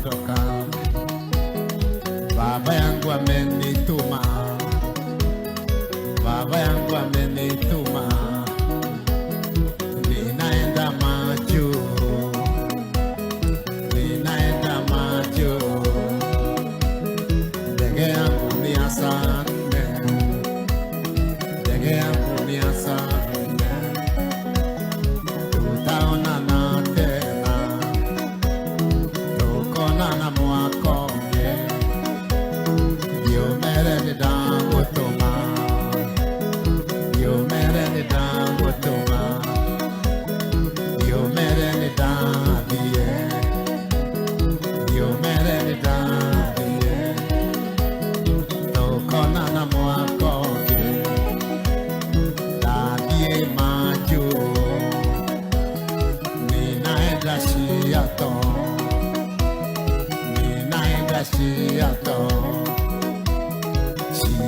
nimeondoka, baba yangu amenituma, baba yangu amenituma, ninaenda majuu, ninaenda majuu, ndege yangu ni asante, ndege yangu ni asante, tutaonana tena, tukonana mwako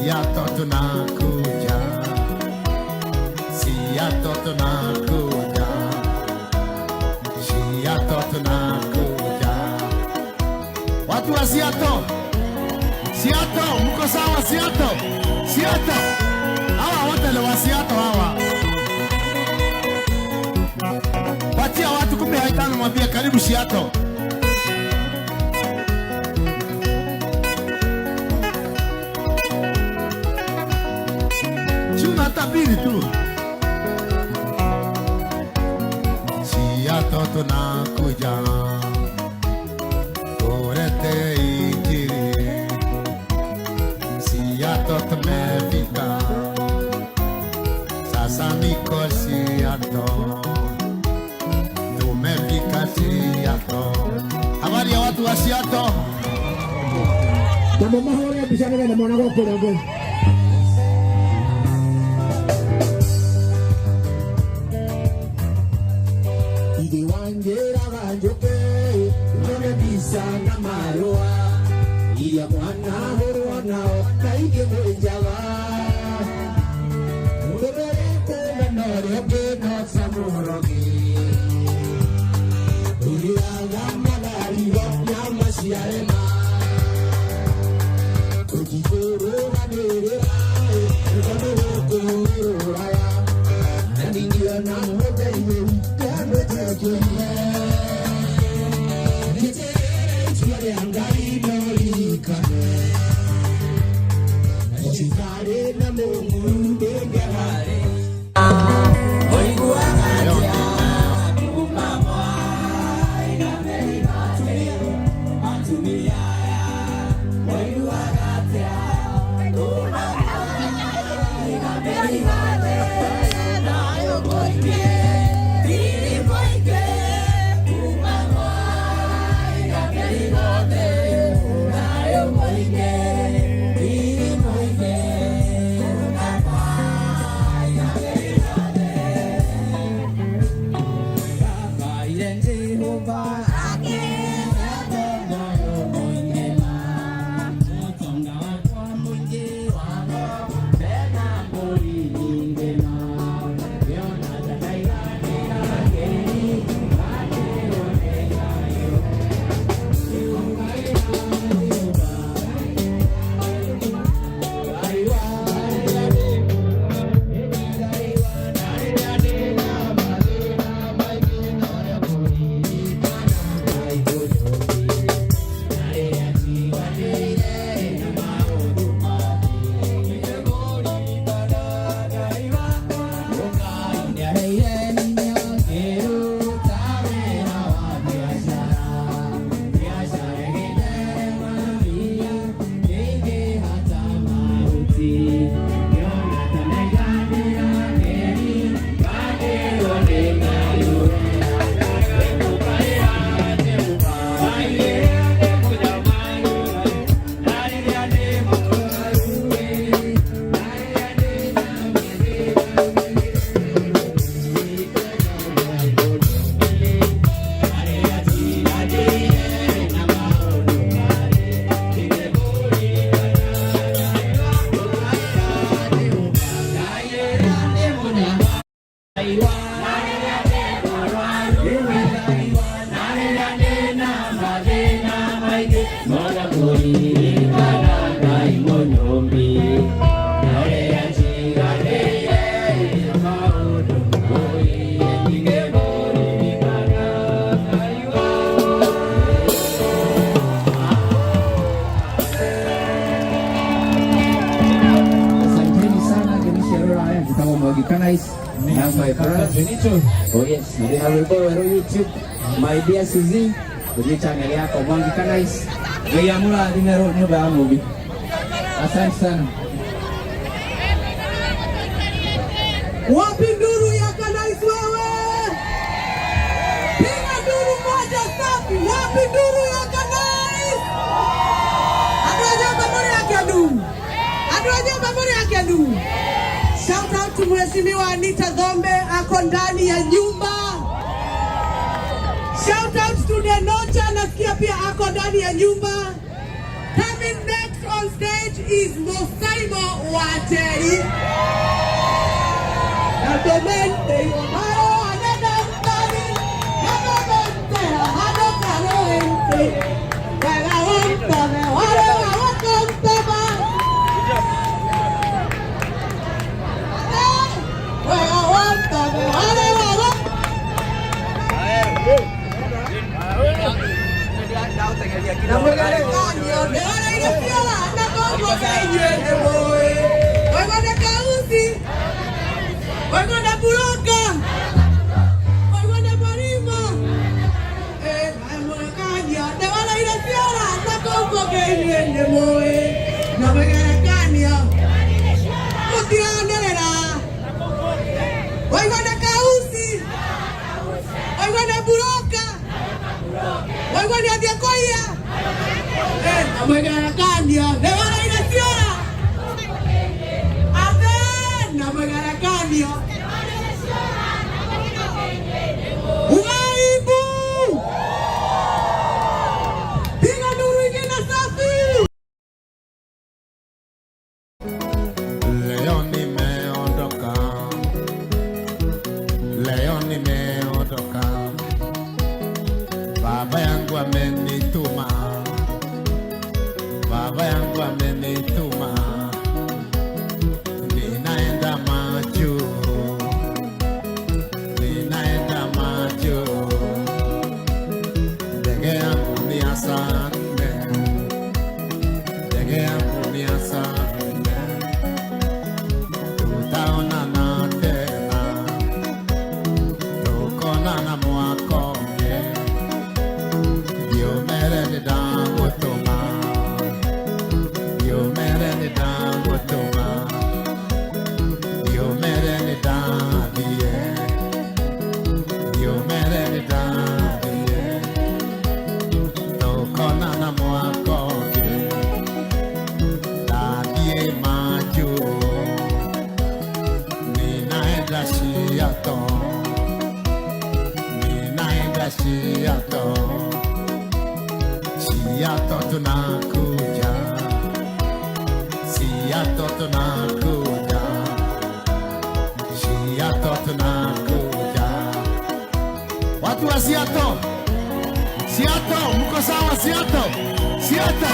Siato tunakuja, Siato tunakuja, Siato tunakuja. Watu wa Siato, Siato, mko sawa Siato? Siato, hawa wote ni wa Siato hawa. Watia watu 15 mwambie karibu Siato. Tabiri tu. Siato tunakuja, kulete injili. Siato tumefika, sasa niko Siato, tumefika Siato. Habari ya watu wa Siato? Kama mahali bisa na mwana wako ndio. Sana marua iya mwana horo nao kaige mwenjawa ubere kuna nore bena samurogi uriya malari ya masiarema kujiro wanere kono ko raya ndingia na mhodai ya mteje Angari Norikane Chikare na Mungu Begare Oigu Agatia Umamwa Igameri Mate Atumia Oigu Agatia Umamwa Igameri Mate Nayo Boike Diri Boike Umamwa Igameri Mate Nayo Boike Diri Boike Umamwa Igameri Mate Baba Irenzi Hova Benito. Oh yes, we have a go on YouTube. My dear Suzy, kwenye channel yako Mwangi Kanais. Wewe amula dinero nyumba ya movie. Asante sana. Wapi nduru ya Kanais wewe? Piga nduru moja safi. Wapi nduru ya Kanais? Aduaje mamuri yake adu. Aduaje mamuri yake adu. Shout out to Mheshimiwa Anita Dhombe ako ndani ya nyumba. Shout out to Denocha nasikia pia ako ndani ya nyumba. Coming next on stage is Mosaimo Wateri. Atomente Omaro anadantari. Atomente Hadokaroente. Wagaontame wale wakontama. Wagaontame wale Baba yangu amenituma, baba yangu amenituma, ninaenda macho, ninaenda macho, ndege yangu ni asante, ndege yangu ni asante, tutaonana tena, tukonana mwako. Siato tunakuja, Siato tunakuja, Siato tunakuja. Watu wa Siato, Siato, mko sawa Siato? Siato,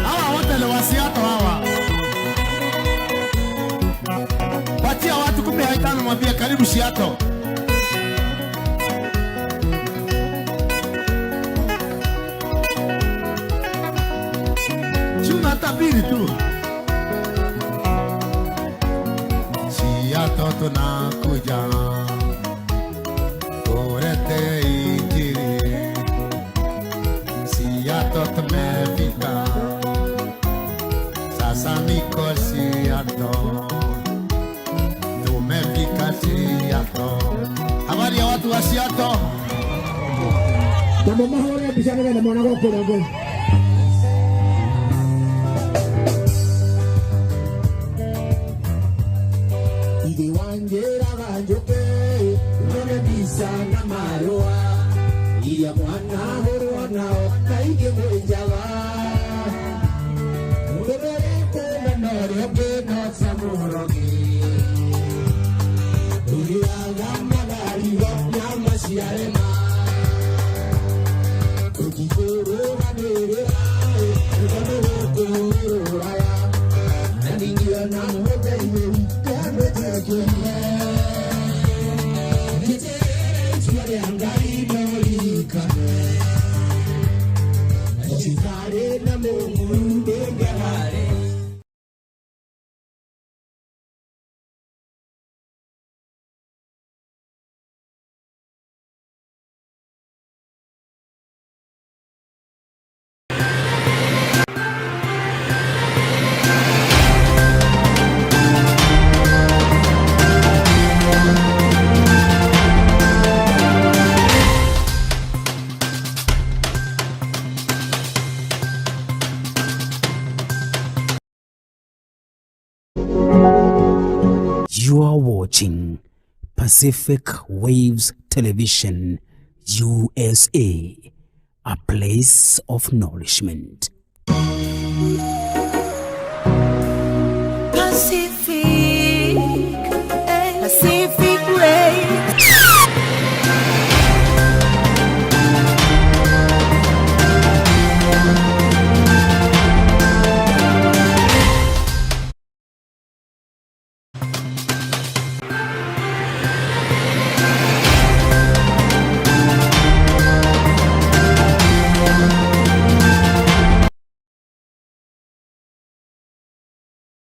hawa wote ni wa Siato hawa. Patia watu 15 mwambie karibu Siato. Tabiri tu. Siato tunakuja, kulete injili. Siato tumefika, sasa niko Siato, tumefika Siato. Habari ya watu wa Siato? Kama mahali bishana na mwana wako ndio. Sana marua iya mwana horona kaige mwenjawa ngorere kuna nore beno samurogi uya gamagari ya masiarema ukikoro banere ngorere ya nani ndio na hoda iwe kando take watching Pacific Waves Television USA, a place of nourishment.